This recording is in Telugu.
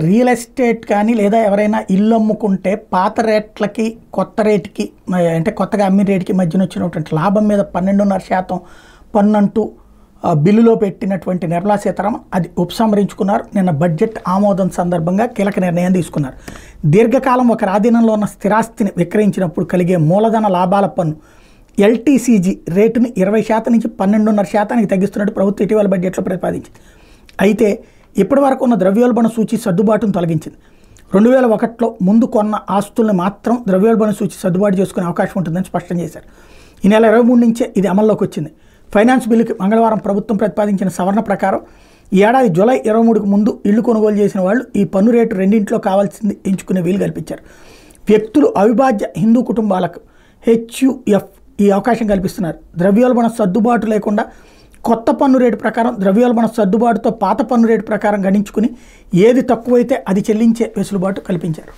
రియల్ ఎస్టేట్ కానీ లేదా ఎవరైనా ఇల్లు అమ్ముకుంటే పాత రేట్లకి కొత్త రేటుకి అంటే కొత్తగా అమ్మిన రేటుకి మధ్యన వచ్చినటువంటి లాభం మీద 12.5% పన్ను అంటూ బిల్లులో పెట్టినటువంటి నిర్మలా సీతారామన్ అది ఉపసంహరించుకున్నారు. నిన్న బడ్జెట్ ఆమోదం సందర్భంగా కీలక నిర్ణయం తీసుకున్నారు. దీర్ఘకాలం ఒక ఆధీనంలో ఉన్న స్థిరాస్తిని విక్రయించినప్పుడు కలిగే మూలధన లాభాల పన్ను ఎల్టీసీజీ రేటుని 20% నుంచి 12.5%కి తగ్గిస్తున్నట్టు ప్రభుత్వం ఇటీవల బడ్జెట్లో ప్రతిపాదించింది. అయితే ఇప్పటి వరకు ఉన్న ద్రవ్యోల్బణ సూచి సర్దుబాటును తొలగించింది. 2001లో ముందు కొన్న ఆస్తుల్ని మాత్రం ద్రవ్యోల్బణ సూచి సర్దుబాటు చేసుకునే అవకాశం ఉంటుందని స్పష్టం చేశారు. ఈ నెల 23 నుంచే ఇది అమల్లోకి వచ్చింది. ఫైనాన్స్ బిల్లుకి మంగళవారం ప్రభుత్వం ప్రతిపాదించిన సవరణ ప్రకారం ఈ ఏడాది జూలై 23కు ముందు ఇళ్లు కొనుగోలు చేసిన వాళ్ళు ఈ పన్ను రేటు రెండింటిలో కావాల్సింది ఎంచుకునే వీలు కల్పించారు. వ్యక్తులు అవిభాజ్య హిందూ కుటుంబాలకు హెచ్యుఎఫ్ ఈ అవకాశం కల్పిస్తున్నారు. ద్రవ్యోల్బణ సర్దుబాటు లేకుండా కొత్త పన్ను రేటు ప్రకారం ద్రవ్యోల్బణ సర్దుబాటుతో పాత పన్ను రేటు ప్రకారం గణించుకుని ఏది తక్కువైతే అది చెల్లించే వెసులుబాటు కల్పించారు.